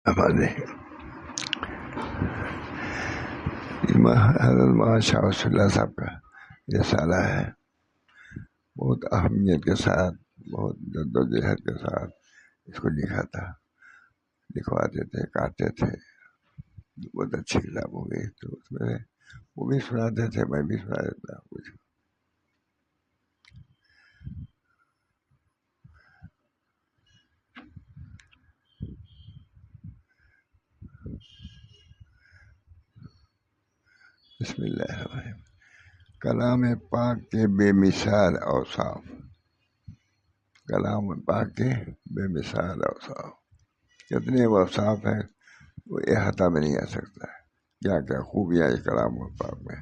ہمارے حضرت مولانا شاہ ولی اللہ صاحب کا رسالہ ہے، بہت اہمیت کے ساتھ، بہت جد و جہد کے ساتھ اس کو لکھا تھا، لکھواتے تھے، کاٹتے تھے، بہت اچھی کتاب ہو گئی۔ تو اس میں وہ بھی سناتے تھے، میں بھی سنا دیتا کچھ۔ بسم اللہ الرحمن الرحیم۔ کلام پاک کے بے مثال اوصاف، کلام پاک کے بے مثال اوصاف، کتنے اوصاف ہیں وہ احاطہ میں نہیں آ سکتا ہے، کیا کیا خوبیاں ہے کلام پاک میں۔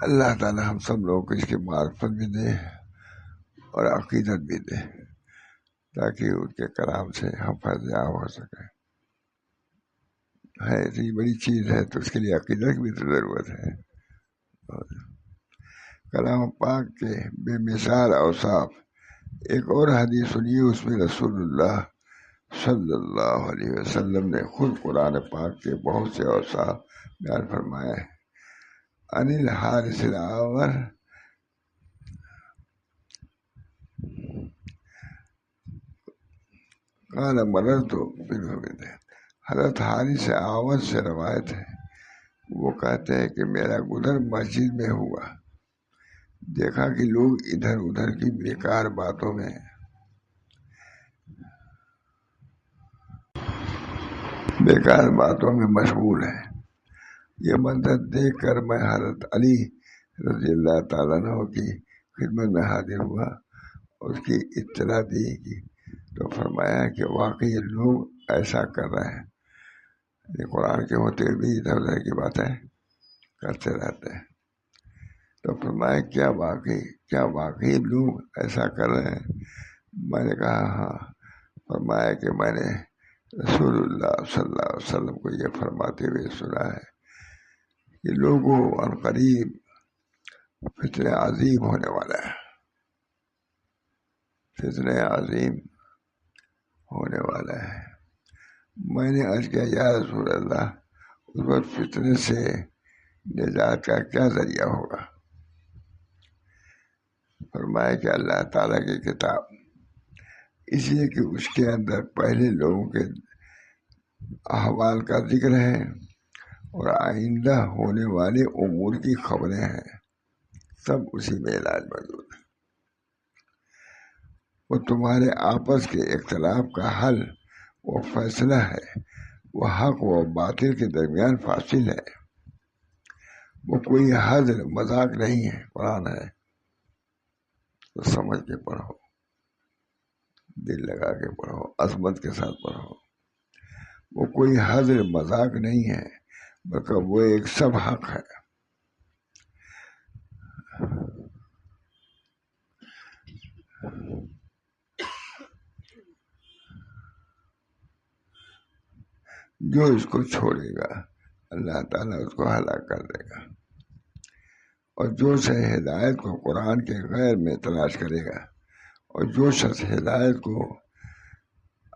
اللہ تعالی ہم سب لوگوں کو اس کی معرفت بھی دے اور عقیدت بھی دے، تاکہ ان کے کلام سے ہم فیض یاب ہو سکیں۔ ہے اتنی بڑی چیز ہے تو اس کے لیے عقیدت کی بھی تو ضرورت ہے۔ کلام پاک کے بے مثال اوصاف۔ ایک اور حدیث سنیے، اس میں رسول اللہ صلی اللہ علیہ وسلم نے خود قرآن پاک کے بہت سے اوصاف بیان فرمائے ہیں۔ عن الحارث الاعور قال مررت بالمسجد، حضرت حارث اعور سے روایت ہے، وہ کہتے ہیں کہ میرا گزر مسجد میں ہوا، دیکھا کہ لوگ ادھر ادھر کی بیکار باتوں میں مشغول ہیں۔ یہ منظر دیکھ کر میں حضرت علی رضی اللہ تعالیٰ عنہ کی خدمت میں حاضر ہوا، اس کی اطلاع دی کی تو فرمایا کہ واقعی لوگ ایسا کر رہے ہیں، یہ قرآن کے ہوتے بھی ادھر ادھر کی باتیں کرتے رہتے ہیں۔ تو فرمایا کیا واقعی لوگ ایسا کر رہے ہیں؟ میں نے کہا ہاں۔ فرمایا کہ میں نے رسول اللہ صلی اللہ علیہ وسلم کو یہ فرماتے ہوئے سنا ہے کہ لوگوں عن قریب فتنہ عظیم ہونے والا ہے، فتنہ عظیم ہونے والا ہے۔ میں نے عرض کیا یا رسول اللہ، اس وقت فتنے سے نجات کا کیا ذریعہ ہوگا؟ فرمایا کہ اللہ تعالیٰ کی کتاب، اس لیے کہ اس کے اندر پہلے لوگوں کے احوال کا ذکر ہے اور آئندہ ہونے والے امور کی خبریں ہیں، سب اسی میں علاج موجود ہے۔ وہ تمہارے آپس کے اختلاف کا حل، وہ فیصلہ ہے، وہ حق و باطل کے درمیان فاصل ہے، وہ کوئی حضر مذاق نہیں ہے۔ قرآن ہے تو سمجھ کے پڑھو، دل لگا کے پڑھو، عظمت کے ساتھ پڑھو۔ وہ کوئی حضر مذاق نہیں ہے، بلکہ وہ ایک سب حق ہے۔ جو اس کو چھوڑے گا اللہ تعالیٰ اس کو ہلاک کر دے گا، اور جو شخص ہدایت کو قرآن کے غیر میں تلاش کرے گا، اور جو شخص ہدایت کو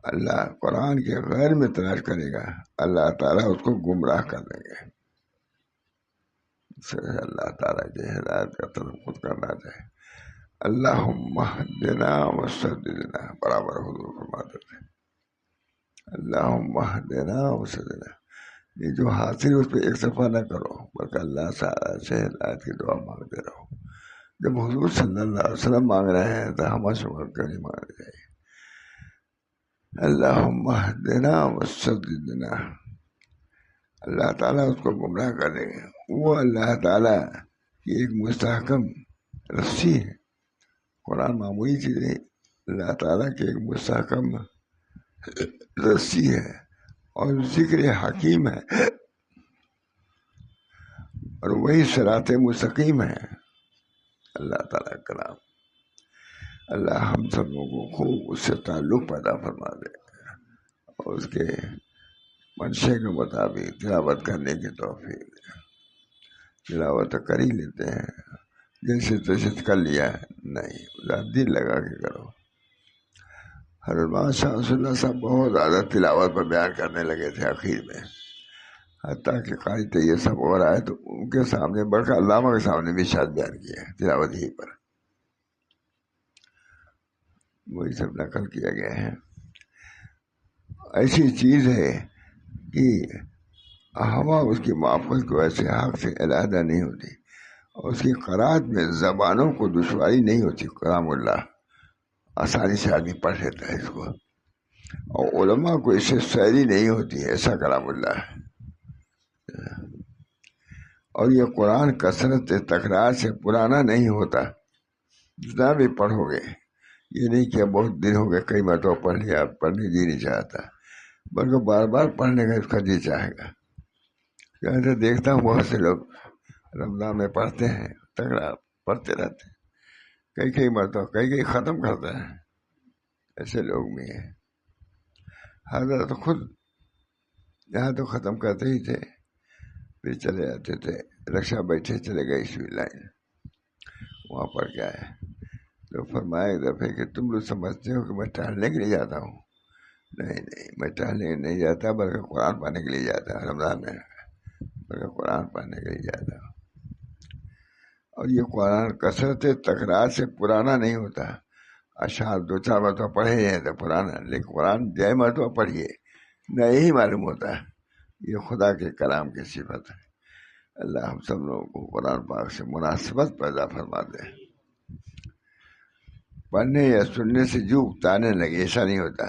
اللہ قرآن کے غیر میں تلاش کرے گا، اللہ تعالیٰ اس کو گمراہ کر دیں گے۔ اللہ تعالیٰ کی ہدایت کا طلب خود کرنا چاہے۔ اللہم اہدنا وسددنا، برابر حضور فرماتے تھے اللہم اہدنا وسددنا۔ یہ جو حاصل اس پہ ایک صفحہ نہ کرو، بلکہ اللہ سے ہدایت کی دعا مانگتے رہو۔ جب حضور صلی اللہ علیہ وسلم مانگ رہے ہیں تو ہم سے مانگ کر نہیں مانگنا چاہیے۔ اللہم اہدنا وسددنا، اللہ تعالیٰ اس کو گمراہ کر دیں گے۔ وہ اللہ تعالیٰ کی ایک مستحکم رسی ہے، قرآن معمولی چیز نہیں، اللہ تعالیٰ کی ایک مستحکم رسی ہے اور ذکر حکیم ہے، اور وہی صراط مستقیم ہے اللہ تعالیٰ کا نام۔ اللہ ہم سب لوگوں کو خوب اس سے تعلق پیدا فرما دے اور اس کے منشے کے مطابق تلاوت کرنے کی توفیق دے۔ تلاوت کر ہی لیتے ہیں، جیسے تیسے کر لیا نہیں، دل لگا کے کرو۔ حضرت مولانا شاہ رسول اللہ صاحب بہت زیادہ تلاوت پر بیان کرنے لگے تھے آخر میں، حتیٰ کہ قاری طیب صاحب اور آئے تو ان کے سامنے بلکہ علامہ کے سامنے بھی شاید بیان کیا ہے تلاوت ہی پر، وہی سب نقل کیا گیا ہے۔ ایسی چیز ہے کہ ہوا اس کی معافت کو ایسے حق سے علیحدہ نہیں ہوتی، اور اس کی قرأت میں زبانوں کو دشواری نہیں ہوتی، کلام اللہ آسانی سے آدمی پڑھ لیتا ہے اس کو، اور علماء کو اس سے سیری نہیں ہوتی ہے، ایسا کلام اللہ ہے۔ اور یہ قرآن کثرت تکرار سے پرانا نہیں ہوتا، جتنا بھی پڑھو گے، یہ نہیں کہ بہت دن ہو گئے کئی مرتبہ پڑھ لیا پڑھنے جی نہیں چاہتا، بلکہ بار بار پڑھنے کا اس کا جی چاہے گا۔ جیسے دیکھتا ہوں بہت سے لوگ رمضان میں پڑھتے ہیں، تکرار پڑھتے رہتے ہیں، کئی مرتبہ کئی ختم کرتے ہیں، ایسے لوگ بھی ہیں۔ حضرت خود یہاں تو ختم کرتے ہی تھے، پھر چلے جاتے تھے، رکشا بیٹھے چلے گئے سوئی لائن، وہاں پر کیا ہے تو فرمایا ایک دفعہ کہ تم لوگ سمجھتے ہو کہ میں ٹہلنے کے لیے جاتا ہوں، نہیں میں ٹہلنے نہیں جاتا، بلکہ قرآن پڑھنے کے لیے جاتا ہوں، رمضان میں بلکہ قرآن پڑھنے کے لیے جاتا ہوں۔ اور یہ قرآن کثرت تکرار سے پرانا نہیں ہوتا، اشعار دو چار مرتبہ پڑھے ہیں تو پرانا، لیکن قرآن جے مرتبہ پڑھیے نہ یہی معلوم ہوتا ہے، یہ خدا کے کلام کی صفت ہے۔ اللہ ہم سب لوگوں کو قرآن پاک سے مناسبت پیدا فرما دے۔ پڑھنے یا سننے سے جو اکتانے لگے ایسا نہیں ہوتا،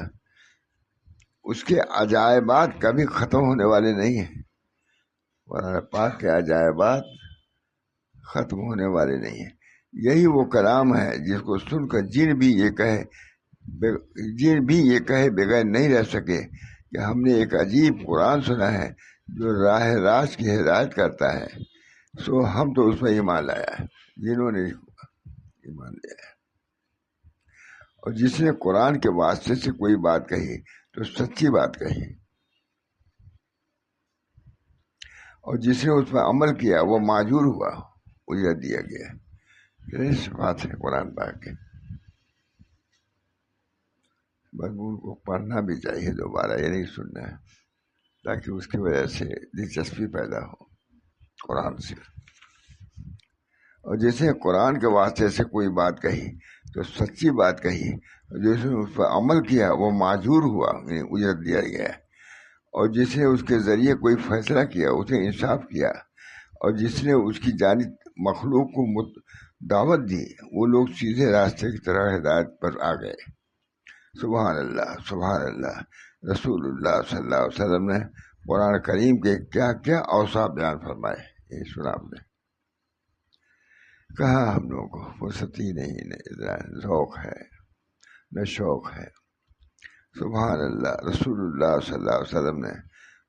اس کے عجائبات کبھی ختم ہونے والے نہیں ہیں، قرآن پاک کے عجائبات ختم ہونے والے نہیں ہیں۔ یہی وہ کلام ہے جس کو سن کر جن بھی یہ کہے بغیر نہیں رہ سکے کہ ہم نے ایک عجیب قرآن سنا ہے جو راہ راست کی ہدایت کرتا ہے، سو ہم تو اس میں ایمان لایا ہے، جنہوں نے ایمان لیا ہے۔ اور جس نے قرآن کے واسطے سے کوئی بات کہی تو سچی بات کہی، اور جس نے اس پر عمل کیا وہ معجور ہوا، اجرت دیا گیا۔ اس بات ہے قرآن پاک کے، مضمون کو پڑھنا بھی چاہیے دوبارہ، یہ نہیں سننا ہے، تاکہ اس کی وجہ سے دلچسپی پیدا ہو قرآن سے۔ اور جیسے قرآن کے واسطے سے کوئی بات کہی تو سچی بات کہی، اور جس نے اس پر عمل کیا وہ معجور ہوا، یعنی اجرت دیا گیا۔ اور جس نے اس کے ذریعے کوئی فیصلہ کیا اس نے انصاف کیا، اور جس نے اس کی جانب مخلوق کو دعوت دی وہ لوگ سیدھے راستے کی طرح ہدایت پر آ گئے۔ سبحان اللہ، سبحان اللہ۔ رسول اللہ صلی اللہ علیہ وسلم نے قرآن کریم کے کیا کیا اوصاف بیان فرمائے، یہ سنا آپ نے۔ کہاں ہم لوگوں کو فرصت ہی نہیں، نہ ذوق ہے نہ شوق ہے۔ سبحان اللہ، رسول اللہ صلی اللہ علیہ وسلم نے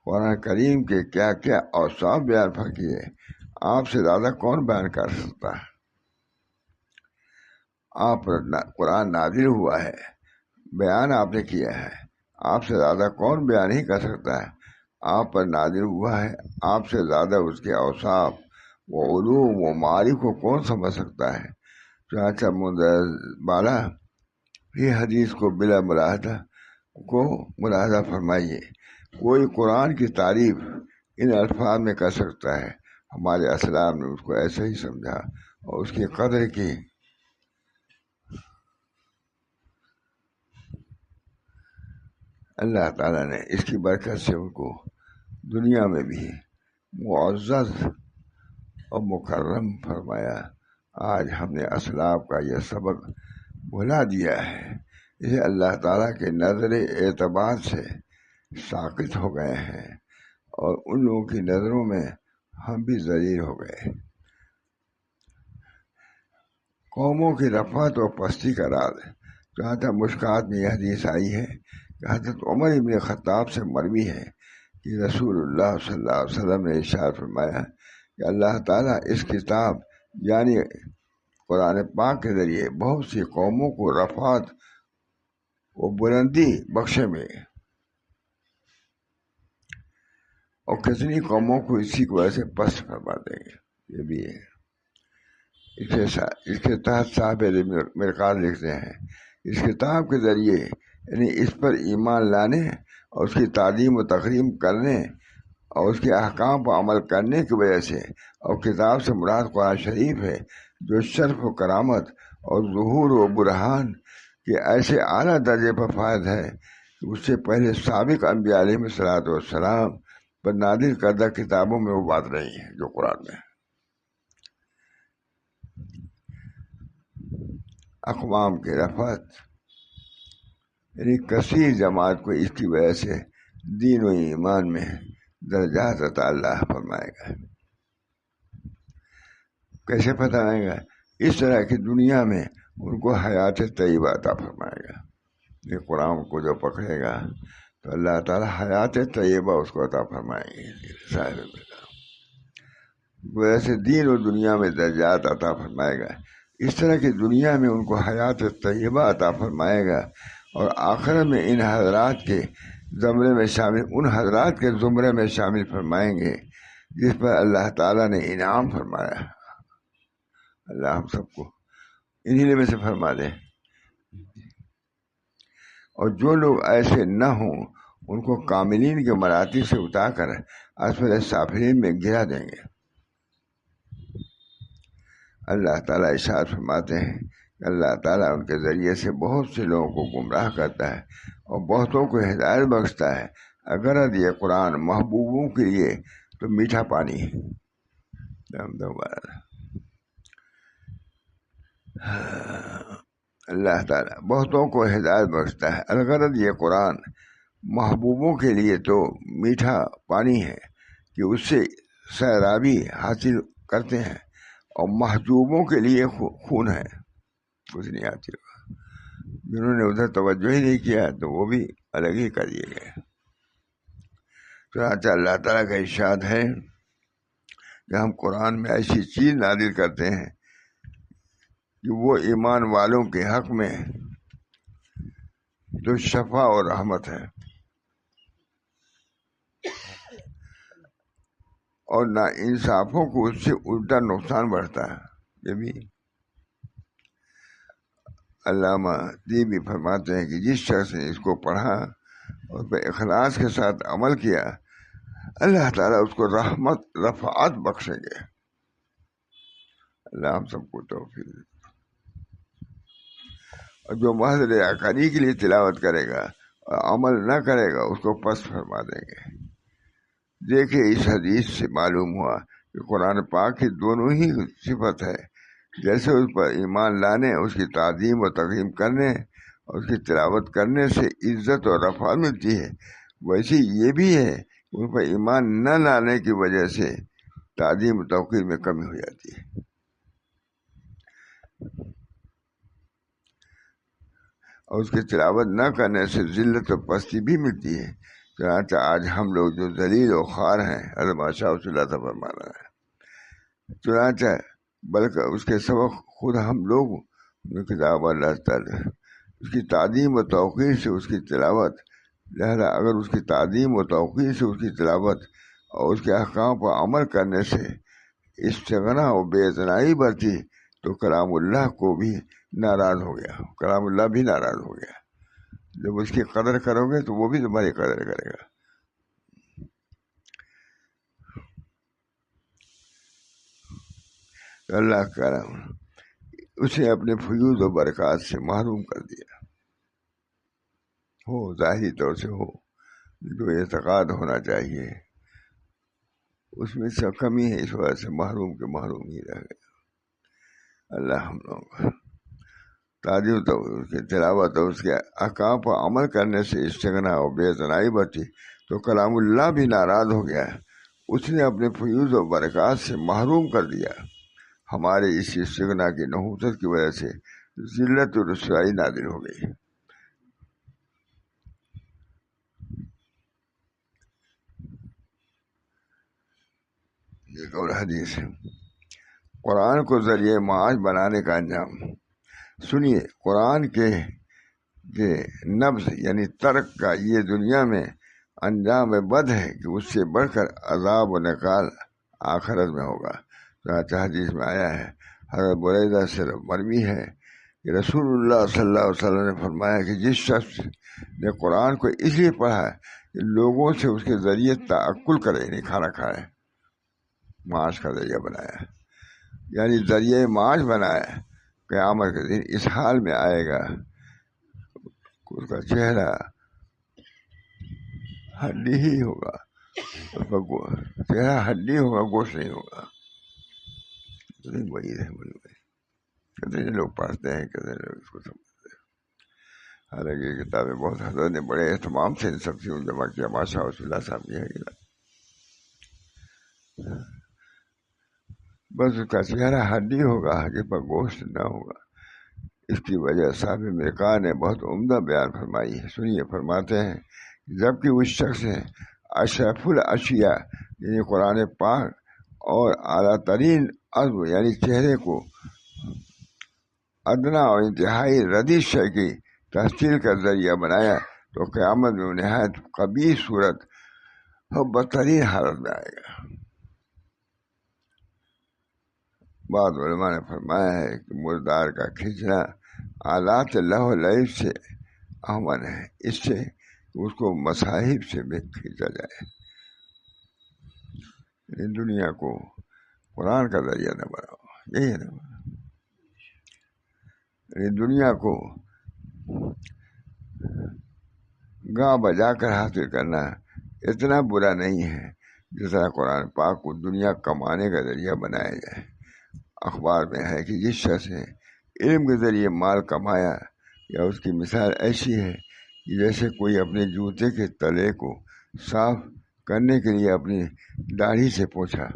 قرآن کریم کے کیا کیا اوصاف بیان کیے، آپ سے زیادہ کون بیان کر سکتا ہے؟ آپ پر قرآن نازل ہوا ہے، بیان آپ نے کیا ہے، آپ سے زیادہ کون بیان ہی کر سکتا ہے؟ آپ پر نازل ہوا ہے، آپ سے زیادہ اس کے اوصاف و علوم و معارف کو کون سمجھ سکتا ہے؟ چنانچہ بالا یہ حدیث کو بلا ملاحظہ فرمائیے، کوئی قرآن کی تعریف ان الفاظ میں کر سکتا ہے، ہمارے اسلاف نے اس کو ایسے ہی سمجھا اور اس کی قدر کی۔ اللہ تعالیٰ نے اس کی برکت سے ان کو دنیا میں بھی معزز اور مکرم فرمایا۔ آج ہم نے اسلاف کا یہ سبق بھلا دیا ہے، اسے اللہ تعالیٰ کے نظر اعتبار سے ساقط ہو گئے ہیں، اور ان لوگوں کی نظروں میں ہم بھی ذلیل ہو گئے۔ قوموں کی رفعت و پستی کا راز، جہاں تک مشکات میں یہ حدیث آئی ہے کہ حضرت عمر ابن خطاب سے مروی ہے کہ رسول اللہ صلی اللہ علیہ وسلم نے ارشاد فرمایا کہ اللہ تعالیٰ اس کتاب یعنی قرآن پاک کے ذریعے بہت سی قوموں کو رفعت و بلندی بخشے میں، اور کتنی قوموں کو اسی کی وجہ سے پست فرما دیں گے۔ یہ بھی ہے۔ اس کے تحت صاحب مرقات لکھتے ہیں، اس کتاب کے ذریعے یعنی اس پر ایمان لانے اور اس کی تعظیم و تکریم کرنے اور اس کے احکام پر عمل کرنے کی وجہ سے، اور کتاب سے مراد قرآن شریف ہے جو شرف و کرامت اور ظہور و برہان کے ایسے اعلیٰ درجے پر فائز ہے کہ اس سے پہلے سابق انبیاء علیہ الصلوۃ والسلام پر نازل کردہ کتابوں میں وہ بات نہیں ہے جو قرآن میں ہے۔ اقوام کے رفعت یعنی کثیر جماعت کو اس کی وجہ سے دین و ایمان میں درجات عطا اللہ فرمائے گا۔ کیسے فرمائے گا؟ اس طرح کی دنیا میں ان کو حیات طیبہ عطا فرمائے گا۔ یہ قرآن کو جو پکڑے گا تو اللہ تعالیٰ حیات طیبہ اس کو عطا فرمائیں گے۔ ویسے دین و دنیا میں درجات عطا فرمائے گا، اس طرح کی دنیا میں ان کو حیات طیبہ عطا فرمائے گا، اور آخرت میں ان حضرات کے زمرے میں شامل، ان حضرات کے زمرے میں شامل فرمائیں گے جس پر اللہ تعالیٰ نے انعام فرمایا۔ اللہ ہم سب کو انہی میں سے فرما دے۔ اور جو لوگ ایسے نہ ہوں ان کو کاملین کے مراتب سے اٹھا کر اسفل سافلین میں گرا دیں گے۔ اللہ تعالیٰ ارشاد فرماتے ہیں کہ اللہ تعالیٰ ان کے ذریعے سے بہت سے لوگوں کو گمراہ کرتا ہے اور بہتوں کو ہدایت بخشتا ہے۔ اگر یہ قرآن محبوبوں کے لیے تو میٹھا پانی ہے۔ اللہ تعالیٰ بہتوں کو ہدایت بخشتا ہے، الغرض یہ قرآن محبوبوں کے لیے تو میٹھا پانی ہے کہ اس سے سیرابی حاصل کرتے ہیں، اور محجوبوں کے لیے خون ہے، کچھ نہیں آتی۔ جنہوں نے ادھر توجہ ہی نہیں کیا تو وہ بھی الگ ہی کر دیے گئے۔ چنانچہ اللہ تعالیٰ کا ارشاد ہے کہ ہم قرآن میں ایسی چیز نازل کرتے ہیں کہ وہ ایمان والوں کے حق میں جو شفا اور رحمت ہے، اور نا انصافوں کو اس سے الٹا نقصان بڑھتا ہے۔ یہ بھی علامہ دیبی فرماتے ہیں کہ جس شخص نے اس کو پڑھا اور پہ اخلاص کے ساتھ عمل کیا، اللہ تعالیٰ اس کو رحمت رفعت بخشیں گے۔ اللہ ہم سب کو توفیق دے۔ اور جو محض ریاکاری کے لیے تلاوت کرے گا اور عمل نہ کرے گا اس کو پس فرما دیں گے۔ دیکھیں اس حدیث سے معلوم ہوا کہ قرآن پاک کی دونوں ہی صفت ہے، جیسے اس پر ایمان لانے، اس کی تعظیم و تکریم کرنے اور اس کی تلاوت کرنے سے عزت اور رفعت ملتی ہے، ویسے یہ بھی ہے کہ ان پر ایمان نہ لانے کی وجہ سے تعظیم و توقیر میں کمی ہو جاتی ہے، اور اس کی تلاوت نہ کرنے سے ذلت و پستی بھی ملتی ہے۔ چنانچہ آج ہم لوگ جو ذلیل و خوار ہیں، حضرت شاہ صلی اللہ تعالیٰ فرمانا ہے، چنانچہ بلکہ اس کے سبب خود ہم لوگ کتاب اللہ تعالیٰ اس کی تعظیم و توقیر سے اس کی تلاوت، لہذا اگر اس کی تعظیم و توقیر سے اس کی تلاوت اور اس کے احکام پر عمل کرنے سے استغنا و بے اعتنائی برتی تو کلام اللہ کو بھی ناراض ہو گیا، کلام اللہ بھی ناراض ہو گیا۔ جب اس کی قدر کرو گے تو وہ بھی تمہاری قدر کرے گا۔ تو اللہ کرم اسے اپنے فیوض و برکات سے محروم کر دیا، ہو ظاہری طور سے ہو، جو اعتقاد ہونا چاہیے اس میں سے کمی ہے، اس وجہ سے محروم کے محروم ہی رہ گیا۔ اللہ ہم لوگ تعظیم تو اس کی تلاوت اور اس کے احکام پر عمل کرنے سے استغنا اور بے اعتنائی برتی تو کلام اللہ بھی ناراض ہو گیا، اس نے اپنے فیوض و برکات سے محروم کر دیا۔ ہمارے اس استغنا کی نحوست کی وجہ سے ذلت و رسوائی نازل ہو گئی۔ ایک اور حدیث ہے، قرآن کو ذریعہ معاش بنانے کا انجام۔ سنیے، قرآن کے نبض یعنی ترک کا یہ دنیا میں انجام بد ہے کہ اس سے بڑھ کر عذاب و نکال آخرت میں ہوگا۔ چنانچہ حدیث میں آیا ہے، حضرت بریدہ سے مروی ہے کہ رسول اللہ صلی اللہ علیہ وسلم نے فرمایا کہ جس شخص نے قرآن کو اس لیے پڑھا ہے کہ لوگوں سے اس کے ذریعے تعقل کرے، یعنی کھانا کھائے، معاش کا ذریعہ بنایا، یعنی ذریعہ معاش بنایا، قیامت کے دن اس حال میں آئے گا اس کا چہرہ ہڈی ہی ہوگا، اس کا چہرہ ہڈی ہوگا، گوشت نہیں ہوگا۔ وہی ہے کتنے لوگ پڑھتے ہیں، کتنے لوگ اس کو سمجھتے ہیں۔ حالانکہ یہ کتابیں بہت حضرت نے بڑے اہتمام سے ان سب چیزوں جمع کیا، ماشاء اللہ صاحب کی ہے کہ بس اس کا چہرہ ہڈی ہوگا، جس پر گوشت نہ ہوگا۔ اس کی وجہ صاحب مرقات نے بہت عمدہ بیان فرمائی ہے، سنیے، فرماتے ہیں جبکہ اس شخص نے اشرف الاشیاء یعنی قرآن پاک اور اعلیٰ ترین عزم یعنی چہرے کو ادنا اور انتہائی ردی شے کی تحصیل کا ذریعہ بنایا تو قیامت میں نہایت قبیح صورت اور بدترین حالت میں آئے گا۔ بعض علماء نے فرمایا ہے کہ مردار کا کھینچنا آلات اللہ و لعب سے احمد ہے، اس سے اس کو مصاحب سے بھی کھینچا جائے، یعنی دنیا کو قرآن کا ذریعہ نہ بناؤ، یہی ہے نا، یعنی دنیا کو گاں بجا کر حاصل کرنا اتنا برا نہیں ہے جس طرح قرآن پاک کو دنیا کمانے کا ذریعہ بنایا جائے۔ اخبار میں ہے کہ جس شخص نے علم کے ذریعے مال کمایا یا اس کی مثال ایسی ہے کہ جیسے کوئی اپنے جوتے کے تلے کو صاف کرنے کے لیے اپنی داڑھی سے پوچھا۔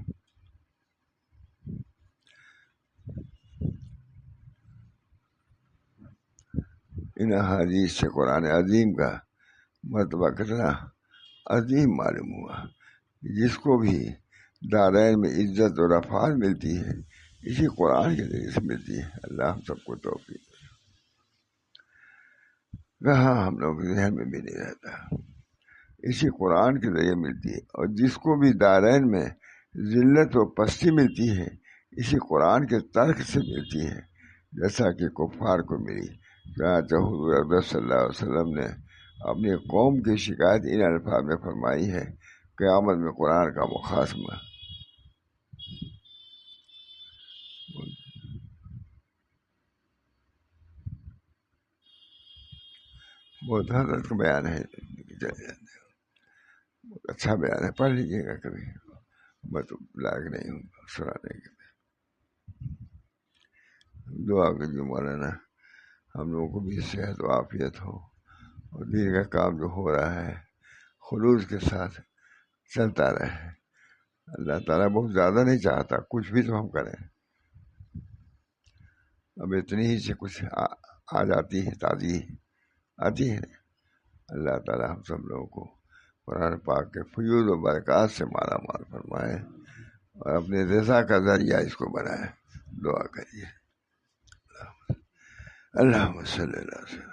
ان احادیث سے قرآن عظیم کا مرتبہ کتنا عظیم معلوم ہوا۔ جس کو بھی دارین میں عزت و رفعت ملتی ہے اسی قرآن کے ذریعے سے ملتی ہے۔ اللہ ہم سب کو توفیق دے۔ کہاں ہم لوگ ذہن میں بھی نہیں رہتا، اسی قرآن کے ذریعے ملتی ہے، اور جس کو بھی دارین میں ذلت و پستی ملتی ہے اسی قرآن کے ترک سے ملتی ہے، جیسا کہ کفار کو ملی۔ چنانچہ حضور اکرم صلی اللہ علیہ وسلم نے اپنی قوم کی شکایت ان الفاظ میں فرمائی ہے، قیامت میں قرآن کا مخاصمہ۔ بہت حضرت کا بیان ہے، بہت اچھا بیان ہے، پڑھ لیجیے گا کبھی، میں تو لائق نہیں ہوں سنانے کے۔ دعا کیجیے مولانا ہم لوگوں کو بھی صحت و عافیت ہو، اور دین کا کام جو ہو رہا ہے خلوص کے ساتھ چلتا رہے۔ اللہ تعالیٰ بہت زیادہ نہیں چاہتا، کچھ بھی تو ہم کریں، اب اتنی ہی سے کچھ آ جاتی ہے، تازی آتی ہے۔ اللہ تعالیٰ ہم سب لوگوں کو قرآن پاک کے فیوز و برکات سے مالا مال فرمائے اور اپنے رضا کا ذریعہ اس کو بنائے۔ دعا کریے۔ اللہم صلی اللہ علیہ وسلم۔